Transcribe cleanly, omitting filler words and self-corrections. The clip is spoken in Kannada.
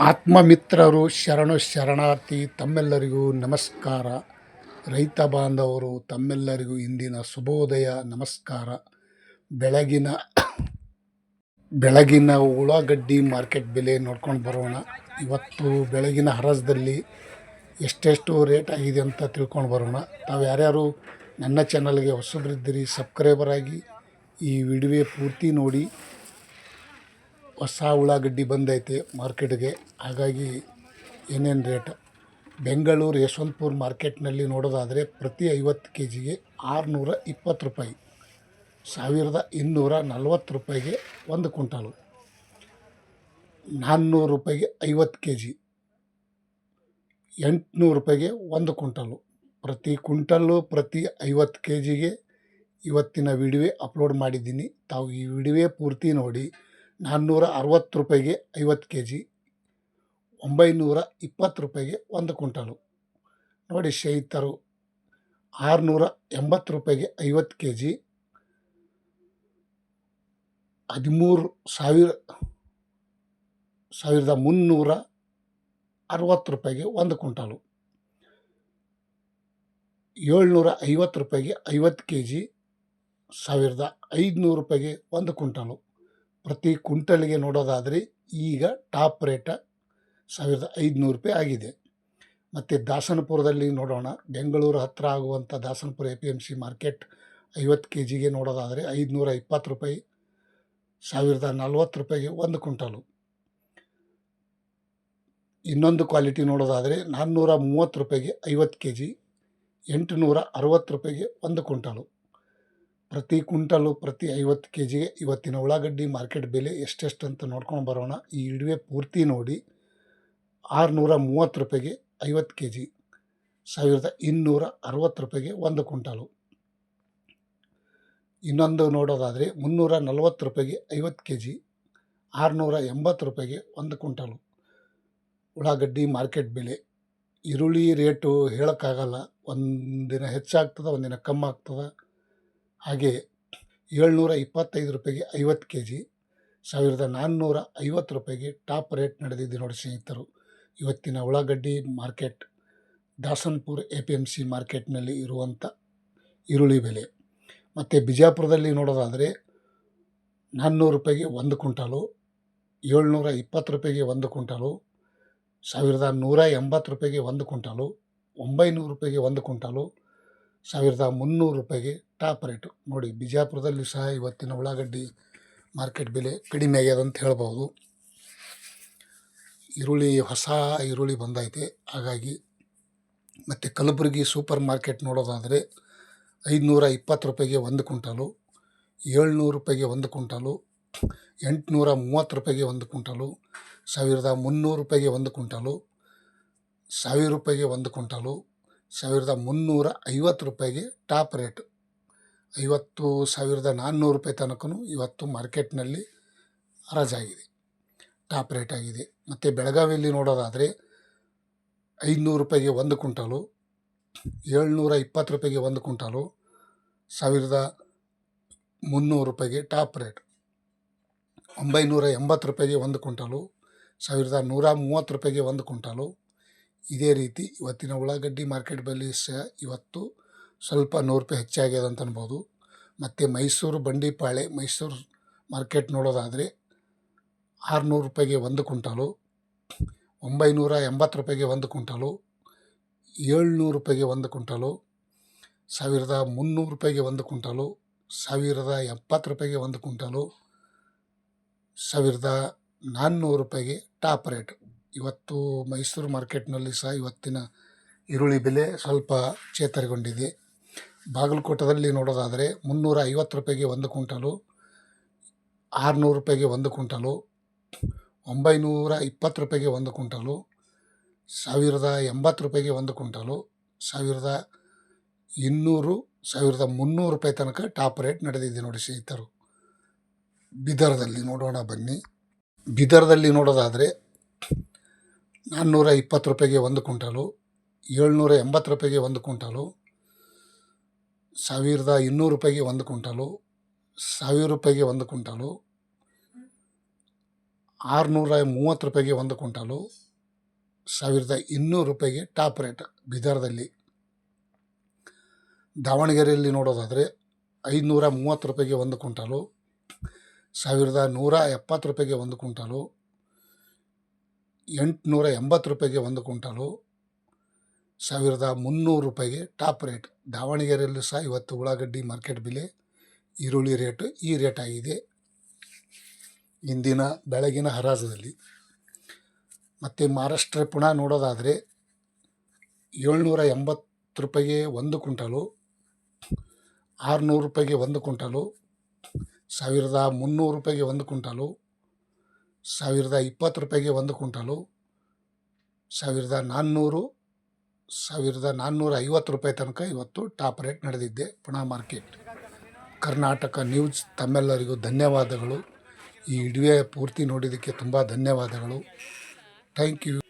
ಆತ್ಮಮಿತ್ರರು ಶರಣು ಶರಣಾರ್ಥಿ ತಮ್ಮೆಲ್ಲರಿಗೂ ನಮಸ್ಕಾರ. ರೈತ ಬಾಂಧವರು ತಮ್ಮೆಲ್ಲರಿಗೂ ಇಂದಿನ ಶುಭೋದಯ ನಮಸ್ಕಾರ. ಬೆಳಗಿನ ಉಳ್ಳಾಗಡ್ಡಿ ಮಾರ್ಕೆಟ್ ಬೆಲೆ ನೋಡ್ಕೊಂಡು ಬರೋಣ. ಇವತ್ತು ಬೆಳಗಿನ ಹರಾಜದಲ್ಲಿ ಎಷ್ಟೆಷ್ಟು ರೇಟ್ ಆಗಿದೆ ಅಂತ ತಿಳ್ಕೊಂಡು ಬರೋಣ. ತಾವು ಯಾರ್ಯಾರು ನನ್ನ ಚಾನಲ್ಗೆ ಹೊಸಬರಿದ್ದೀರಿ ಸಬ್ಸ್ಕ್ರೈಬರ್ ಆಗಿ ಈ ವಿಡಿಯೋ ಪೂರ್ತಿ ನೋಡಿ. ಹೊಸ ಉಳ್ಳಾಗಡ್ಡಿ ಬಂದೈತೆ ಮಾರ್ಕೆಟ್ಗೆ, ಹಾಗಾಗಿ ಏನೇನು ರೇಟ್. ಬೆಂಗಳೂರು ಯಶವಂತಪುರ ಮಾರ್ಕೆಟ್ನಲ್ಲಿ ನೋಡೋದಾದರೆ ಪ್ರತಿ 50 kgಗೆ 620 ರೂಪಾಯಿ, 1240 ರೂಪಾಯಿಗೆ 1 ಕ್ವಿಂಟಾಲು, 400 ರೂಪಾಯಿಗೆ 50 kg, 800 ರೂಪಾಯಿಗೆ 1 ಕ್ವಿಂಟಾಲು. ಪ್ರತಿ ಕ್ವಿಂಟಲ್ಲು ಪ್ರತಿ 50 kgಗೆ ಇವತ್ತಿನ ವಿಡಿಯೋ ಅಪ್ಲೋಡ್ ಮಾಡಿದ್ದೀನಿ. ತಾವು ಈ ವಿಡಿಯೋ ಪೂರ್ತಿ ನೋಡಿ. 460 ರೂಪಾಯಿಗೆ 50 kg, 920 ರೂಪಾಯಿಗೆ 1 ಕ್ವಿಂಟಾಲು. ನೋಡಿ ಸ್ನೇಹಿತರು, 680 ರೂಪಾಯಿಗೆ 50 kg, 1360 ರೂಪಾಯಿಗೆ 1 ಕ್ವಿಂಟಾಲು. 750 ರೂಪಾಯಿಗೆ 50 kg, 1500 ರೂಪಾಯಿಗೆ 1 ಕ್ವಿಂಟಾಲು. ಪ್ರತಿ ಕ್ವಿಂಟಲ್ಗೆ ನೋಡೋದಾದರೆ ಈಗ ಟಾಪ್ ರೇಟ 1500 ರೂಪಾಯಿ ಆಗಿದೆ. ಮತ್ತು ದಾಸನಪುರದಲ್ಲಿ ನೋಡೋಣ. ಬೆಂಗಳೂರು ಹತ್ತಿರ ಆಗುವಂಥ ದಾಸನಪುರ APMC ಮಾರ್ಕೆಟ್ 50 kgಗೆ ನೋಡೋದಾದರೆ 520 ರೂಪಾಯಿ, 1040 ರೂಪಾಯಿಗೆ 1 ಕ್ವಿಂಟಾಲು. ಇನ್ನೊಂದು ಕ್ವಾಲಿಟಿ ನೋಡೋದಾದರೆ 430 ರೂಪಾಯಿಗೆ 50 kg, 860 ರೂಪಾಯಿಗೆ 1 ಕ್ವಿಂಟಾಲು. ಪ್ರತಿ ಕ್ವಿಂಟಲು ಪ್ರತಿ 50 kgಗೆ ಇವತ್ತಿನ ಉಳ್ಳಾಗಡ್ಡಿ ಮಾರ್ಕೆಟ್ ಬೆಲೆ ಎಷ್ಟೆಷ್ಟು ಅಂತ ನೋಡ್ಕೊಂಡು ಬರೋಣ. ಈ ವಿಡಿಯೋ ಪೂರ್ತಿ ನೋಡಿ. 630 ರೂಪಾಯಿಗೆ 50 kg, 1260 ರೂಪಾಯಿಗೆ 1 ಕ್ವಿಂಟಾಲು. ಇನ್ನೊಂದು ನೋಡೋದಾದರೆ 340 ರೂಪಾಯಿಗೆ 50 kg, 680 ರೂಪಾಯಿಗೆ 1 ಕ್ವಿಂಟಾಲು. ಉಳ್ಳಾಗಡ್ಡಿ ಮಾರ್ಕೆಟ್ ಬೆಲೆ. ಈರುಳ್ಳಿ ರೇಟು ಹೇಳೋಕ್ಕಾಗಲ್ಲ, ಒಂದಿನ ಹೆಚ್ಚಾಗ್ತದೆ, ಒಂದಿನ ಕಮ್ಮಿ ಆಗ್ತದೆ. ಹಾಗೆ 725 ರೂಪಾಯಿಗೆ 50 kg, 1450 ರೂಪಾಯಿಗೆ ಟಾಪ್ ರೇಟ್ ನಡೆದಿದೆ ನೋಡಿ ಸ್ನೇಹಿತರು. ಇವತ್ತಿನ ಉಳ್ಳಾಗಡ್ಡಿ ಮಾರ್ಕೆಟ್ ದಾಸನಪುರ APMC ಮಾರ್ಕೆಟ್ನಲ್ಲಿ ಇರುವಂಥ ಈರುಳ್ಳಿ ಬೆಲೆ. ಮತ್ತು ಬಿಜಾಪುರದಲ್ಲಿ ನೋಡೋದಾದರೆ 400 ರೂಪಾಯಿಗೆ 1 ಕ್ವಿಂಟಾಲು, 720 ರೂಪಾಯಿಗೆ 1 ಕ್ವಿಂಟಾಲು, 1180 ರೂಪಾಯಿಗೆ 1 ಕ್ವಿಂಟಾಲು, 900 ರೂಪಾಯಿಗೆ 1 ಕ್ವಿಂಟಾಲು, 1300 ರೂಪಾಯಿಗೆ ಟಾಪ್ ರೇಟು ನೋಡಿ. ಬಿಜಾಪುರದಲ್ಲಿ ಸಹ ಇವತ್ತಿನ ಉಳ್ಳಾಗಡ್ಡಿ ಮಾರ್ಕೆಟ್ ಬೆಲೆ ಕಡಿಮೆ ಆಗ್ಯದ ಅಂತ ಹೇಳ್ಬೋದು. ಈರುಳ್ಳಿ ಹೊಸ ಈರುಳ್ಳಿ ಬಂದೈತೆ ಹಾಗಾಗಿ. ಮತ್ತು ಕಲಬುರಗಿ ಸೂಪರ್ ಮಾರ್ಕೆಟ್ ನೋಡೋದಾದರೆ 520 ರೂಪಾಯಿಗೆ 1 ಕ್ವಿಂಟಾಲು, 700 ರೂಪಾಯಿಗೆ 1 ಕ್ವಿಂಟಾಲು, 830 ರೂಪಾಯಿಗೆ 1 ಕ್ವಿಂಟಾಲು, 1300 ರೂಪಾಯಿಗೆ 1 ಕ್ವಿಂಟಾಲು, 1000 ರೂಪಾಯಿಗೆ 1 ಕ್ವಿಂಟಾಲು, 1350 ರೂಪಾಯಿಗೆ ಟಾಪ್ ರೇಟು. 1400 ರೂಪಾಯಿ ತನಕನೂ ಇವತ್ತು ಮಾರ್ಕೆಟ್ನಲ್ಲಿ ಹರಾಜಾಗಿದೆ, ಟಾಪ್ ರೇಟ್ ಆಗಿದೆ. ಮತ್ತು ಬೆಳಗಾವಿಯಲ್ಲಿ ನೋಡೋದಾದರೆ 500 ರೂಪಾಯಿಗೆ 1 ಕ್ವಿಂಟಾಲು, 720 ರೂಪಾಯಿಗೆ 1 ಕ್ವಿಂಟಾಲು, 1300 ರೂಪಾಯಿಗೆ ಟಾಪ್ ರೇಟ್, 980 ರೂಪಾಯಿಗೆ 1 ಕ್ವಿಂಟಾಲು, 1130 ರೂಪಾಯಿಗೆ 1 ಕ್ವಿಂಟಾಲು. ಇದೇ ರೀತಿ ಇವತ್ತಿನ ಉಳ್ಳಾಗಡ್ಡಿ ಮಾರ್ಕೆಟ್ ಬೆಲೆ ಸಹ ಇವತ್ತು ಸ್ವಲ್ಪ 100 ರೂಪಾಯಿ ಹೆಚ್ಚಾಗ್ಯದ ಅಂತ ಅನ್ಬೋದು. ಮತ್ತು ಮೈಸೂರು ಬಂಡೀಪಾಳೆ ಮೈಸೂರು ಮಾರ್ಕೆಟ್ ನೋಡೋದಾದರೆ 600 ರೂಪಾಯಿಗೆ 1 ಕ್ವಿಂಟಾಲು, 980 ರೂಪಾಯಿಗೆ 1 ಕ್ವಿಂಟಾಲು, 700 ರೂಪಾಯಿಗೆ 1 ಕ್ವಿಂಟಾಲು, 1300 ರೂಪಾಯಿಗೆ 1 ಕ್ವಿಂಟಾಲು, 1070 ರೂಪಾಯಿಗೆ 1 ಕ್ವಿಂಟಾಲು, 1400 ರೂಪಾಯಿಗೆ ಟಾಪ್ ರೇಟ್. ಇವತ್ತು ಮೈಸೂರು ಮಾರ್ಕೆಟ್ನಲ್ಲಿ ಸಹ ಇವತ್ತಿನ ಈರುಳ್ಳಿ ಬೆಲೆ ಸ್ವಲ್ಪ ಚೇತರಿಗೊಂಡಿದೆ. ಬಾಗಲಕೋಟದಲ್ಲಿ ನೋಡೋದಾದರೆ 350 ರೂಪಾಯಿಗೆ 1 ಕ್ವಿಂಟಾಲು, 600 ರೂಪಾಯಿಗೆ 1 ಕ್ವಿಂಟಾಲು, 920 ರೂಪಾಯಿಗೆ 1 ಕ್ವಿಂಟಾಲು, 1080 ರೂಪಾಯಿಗೆ 1 ಕ್ವಿಂಟಾಲು, 1200 1300 ರೂಪಾಯಿ ತನಕ ಟಾಪ್ ರೇಟ್ ನಡೆದಿದೆ ನೋಡಿ ಸ್ನೇಹಿತರು. ಬೀದರ್ದಲ್ಲಿ ನೋಡೋಣ ಬನ್ನಿ. ಬೀದರ್ದಲ್ಲಿ ನೋಡೋದಾದರೆ 420 ರೂಪಾಯಿಗೆ 1 ಕ್ವಿಂಟಾಲು, 780 ರೂಪಾಯಿಗೆ 1 ಕ್ವಿಂಟಾಲು, 1200 ರೂಪಾಯಿಗೆ 1 ಕ್ವಿಂಟಾಲು, 1000 ರೂಪಾಯಿಗೆ 1 ಕ್ವಿಂಟಾಲು, 630 ರೂಪಾಯಿಗೆ ಒಂದು ಕ್ವಿಂಟಾಲು, 1200 ರೂಪಾಯಿಗೆ ಟಾಪ್ ರೇಟ್ ಬೀದರ್ದಲ್ಲಿ. ದಾವಣಗೆರೆಯಲ್ಲಿ ನೋಡೋದಾದರೆ 530 ರೂಪಾಯಿಗೆ ಒಂದು ಕ್ವಿಂಟಾಲು, 1170 ರೂಪಾಯಿಗೆ ಒಂದು ಕ್ವಿಂಟಾಲು, 880 ರೂಪಾಯಿಗೆ ಒಂದು ಕ್ವಿಂಟಾಲು, 1300 ರೂಪಾಯಿಗೆ ಟಾಪ್ ರೇಟ್. ದಾವಣಗೆರೆಯಲ್ಲೂ ಸಹ ಇವತ್ತು ಉಳ್ಳಾಗಡ್ಡಿ ಮಾರ್ಕೆಟ್ ಬೆಲೆ, ಈರುಳ್ಳಿ ರೇಟು ಈ ರೇಟ್ ಆಗಿದೆ ಇಂದಿನ ಬೆಳಗಿನ ಹರಾಜಲ್ಲಿ. ಮತ್ತು ಮಹಾರಾಷ್ಟ್ರ ಪುನಃ ನೋಡೋದಾದರೆ 780 ರೂಪಾಯಿಗೆ ಒಂದು ಕ್ವಿಂಟಾಲು, 600 ರೂಪಾಯಿಗೆ ಒಂದು ಕ್ವಿಂಟಾಲು, 1300 ರೂಪಾಯಿಗೆ ಒಂದು ಕ್ವಿಂಟಾಲು, 1020 ರೂಪಾಯಿಗೆ ಒಂದು ಕ್ವಿಂಟಾಲು, 1400, 1450 ರೂಪಾಯಿ ತನಕ ಇವತ್ತು ಟಾಪ್ ರೇಟ್ ನಡೆದಿದ್ದೆ ಪುಣೆ ಮಾರ್ಕೆಟ್. ಕರ್ನಾಟಕ ನ್ಯೂಸ್ ತಮ್ಮೆಲ್ಲರಿಗೂ ಧನ್ಯವಾದಗಳು. ಈ ವಿಡಿಯೋ ಪೂರ್ತಿ ನೋಡಿದ್ದಕ್ಕೆ ತುಂಬ ಧನ್ಯವಾದಗಳು. Thank you.